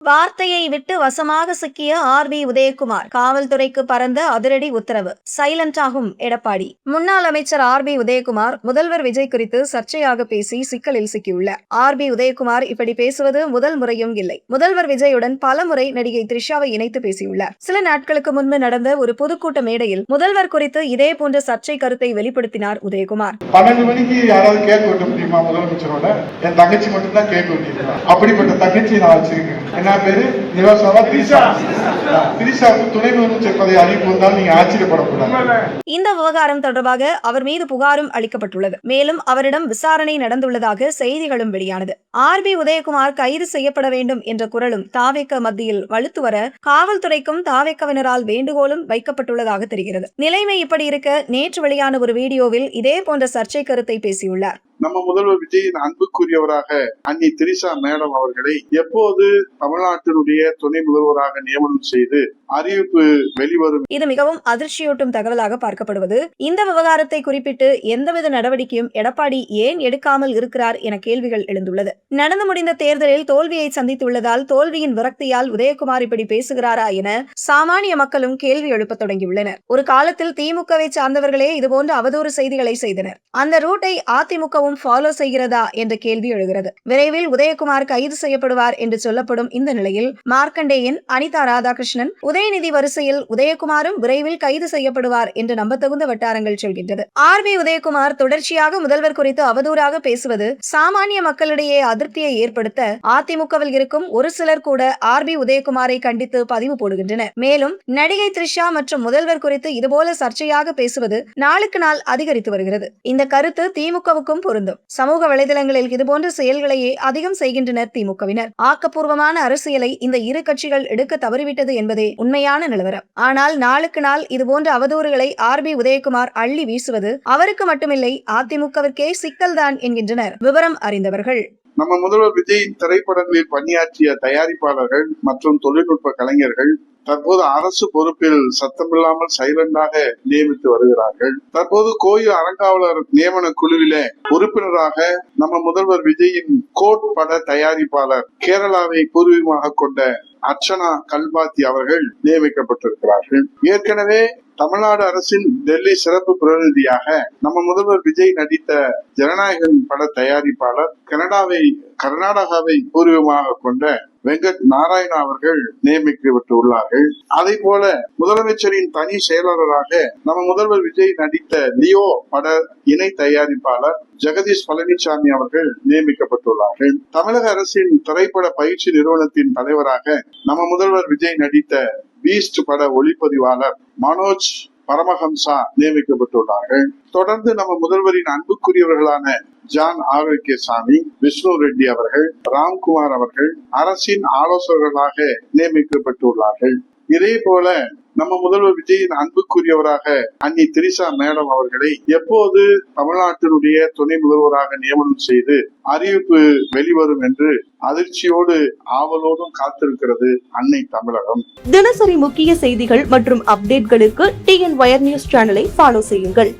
வார்த்தையை விட்டு வசமாக சிக்கிய ஆர்.பி. உதயகுமார். காவல்துறைக்கு பறந்த அதிரடி உத்தரவு. சைலண்ட் ஆகும் எடப்பாடி. முன்னாள் அமைச்சர் ஆர்.பி. உதயகுமார் முதல்வர் விஜய் குறித்து சர்ச்சையாக பேசி சிக்கலில் சிக்கியுள்ளார். ஆர்.பி. உதயகுமார் இப்படி பேசுவது முதல் முறையும் இல்லை. முதல்வர் விஜயுடன் பல முறை நடிகை த்ரிஷாவை இணைத்து பேசியுள்ளார். சில நாட்களுக்கு முன்பு நடந்த ஒரு பொதுக்கூட்ட மேடையில் முதல்வர் குறித்து இதே போன்ற சர்ச்சை கருத்தை வெளிப்படுத்தினார் உதயகுமார். 12 மணிக்கு யாராவது கேட்க விட்ட முடியுமா முதலமைச்சரோட? என் தங்கச்சி மட்டும் தான் கேட்க வேண்டியிருக்கா. அப்படிப்பட்ட தங்கச்சி நான் வச்சிருக்கேன். என்ன பேரு? நிவாசாவா திரிஷா. திரிஷாவுக்கு துணை முதலமைச்சர் பதவி அறிவிப்பு வந்தால் நீங்க ஆச்சரியப்படக்கூடாது. இந்த விவகாரம் தொடர்பாக அவர் மீது புகாரும் அளிக்கப்பட்டுள்ளது. மேலும் அவரிடம் விசாரணை நடந்துள்ளதாக செய்திகளும் வெளியானது. ஆர்.பி. உதயகுமார் கைது செய்யப்பட வேண்டும் என்ற குரலும் தாவேக மத்தியில் வலுத்து வர காவல்துறைக்கும் தாவேகவினரால் வேண்டுகோளும் வைக்கப்பட்டுள்ளதாக தெரிகிறது. நிலைமை இப்படி இருக்க நேற்று வெளியான ஒரு வீடியோவில் இதே போன்ற சர்ச்சை கருத்தை பேசியுள்ளார். நம்ம முதல்வர் விஜயின் அன்புக்குரியவராக அன்னி திரிஷா மேடம் அவர்களை எப்போது தமிழ்நாட்டினுடைய துணை முதல்வராக நியமனம் செய்து அறிவிப்பு வெளிவரும்? இது மிகவும் அதிர்ச்சியூட்டும் தகவலாக பார்க்கப்படுவது. இந்த விவகாரத்தை குறிப்பிட்டு எந்தவித நடவடிக்கையும் எடப்பாடி ஏன் எடுக்காமல் இருக்கிறார் என கேள்விகள் எழுந்துள்ளது. நடந்து முடிந்த தேர்தலில் தோல்வியை சந்தித்துள்ளதால் தோல்வியின் விரக்தியால் உதயகுமார் இப்படி பேசுகிறாரா என சாமானிய மக்களும் கேள்வி எழுப்ப தொடங்கியுள்ளனர். ஒரு காலத்தில் திமுகவை சார்ந்தவர்களே இதுபோன்ற அவதூறு செய்திகளை செய்தனர். அந்த ரூட்டை அதிமுகவும் ஃபாலோ செய்கிறதா என்ற கேள்வி எழுகிறது. விரைவில் உதயகுமார் கைது செய்யப்படுவார் என்று சொல்லப்படும் இந்த நிலையில் மார்க்கண்டேயன், அனிதா ராதாகிருஷ்ணன், உதயநிதி வரிசையில் உதயகுமாரும் விரைவில் கைது செய்யப்படுவார் என்று நம்பத்தகுந்த வட்டாரங்கள் சொல்கின்றது. ஆர்.பி. உதயகுமார் தொடர்ச்சியாக முதல்வர் குறித்து அவதூறாக பேசுவது சாமானிய மக்களிடையே அதிருப்தியை ஏற்படுத்த அதிமுகவில் இருக்கும் ஒரு சிலர் கூட ஆர்.பி. உதயகுமாரை கண்டித்து பதிவு போடுகின்றனர். மேலும் நடிகை த்ரிஷா மற்றும் முதல்வர் குறித்து இதுபோல சர்ச்சையாக பேசுவது நாளுக்கு நாள் அதிகரித்து வருகிறது. இந்த கருத்து திமுகவுக்கும் பொருந்தும். சமூக வலைதளங்களில் இதுபோன்ற செயல்களையே அதிகம் செய்கின்றனர் திமுகவினர். ஆக்கப்பூர்வமான அரசியலை இந்த இரு கட்சிகள் எடுக்க தவறிவிட்டது என்பதே உண்மையான நிலவரம். ஆனால் நாளுக்கு நாள் இதுபோன்ற அவதூறுகளை ஆர்.பி. உதயகுமார் அள்ளி வீசுவது அவருக்கு மட்டுமில்லை, அதிமுகவிற்கே சிக்கல்தான் என்கின்றனர் விவரம் அறிந்தவர்கள். நம்ம முதல்வர் விஜயின் திரைப்படங்களில் பணியாற்றிய தயாரிப்பாளர்கள் மற்றும் தொழில்நுட்ப கலைஞர்கள் தற்போது அரசு பொறுப்பில் சத்தமில்லாமல் சைலண்டாக நியமித்து வருகிறார்கள். தற்போது கோயில் அறங்காவலர் நியமன குழுவிலே உறுப்பினராக நம்ம முதல்வர் விஜயின் கோட் பட தயாரிப்பாளர் கேரளாவை பூர்வீகமாக கொண்ட அர்ச்சனா கல்பாத்தி அவர்கள் நியமிக்கப்பட்டிருக்கிறார்கள். ஏற்கனவே தமிழ்நாடு அரசின் டெல்லி சிறப்பு பிரதிநிதியாக நம்ம முதல்வர் விஜய் நடித்த ஜனநாயகன் பட தயாரிப்பாளர் கர்நாடகாவை பூர்வீகமாக கொண்ட வெங்கட் நாராயணா அவர்கள் நியமிக்கப்பட்டு உள்ளார்கள். அதே போல முதலமைச்சரின் தனி செயலாளராக நம்ம முதல்வர் விஜய் நடித்த லியோ பட இணை தயாரிப்பாளர் ஜெகதீஷ் பழனிசாமி அவர்கள் நியமிக்கப்பட்டுள்ளார்கள். தமிழக அரசின் திரைப்பட பயிற்சி நிறுவனத்தின் தலைவராக நம்ம முதல்வர் விஜய் நடித்த பீஸ்ட் பட ஒளிப்பதிவாளர் மனோஜ் பரமஹம்சா நியமிக்கப்பட்டுள்ளார்கள். தொடர்ந்து நம்ம முதல்வரின் அன்புக்குரியவர்களான ஜான் ஆரோக்கியசாமி, விஷ்ணு ரெட்டி அவர்கள், ராம்குமார் அவர்கள் அரசின் ஆலோசகர்களாக நியமிக்கப்பட்டுள்ளார்கள். இதே போல நம்ம முதல்வர் விஜயின் அன்புக்குரியவராக அன்னி திரிஷா மேடம் அவர்களை எப்போது தமிழ்நாட்டினுடைய துணை முதல்வராக நியமனம் செய்து அறிவிப்பு வெளிவரும் என்று அதிர்ச்சியோடு ஆவலோடும் காத்திருக்கிறது அன்னை தமிழகம். தினசரி முக்கிய செய்திகள் மற்றும் அப்டேட்களுக்கு TN Wire News சேனலை ஃபாலோ செய்யுங்கள்.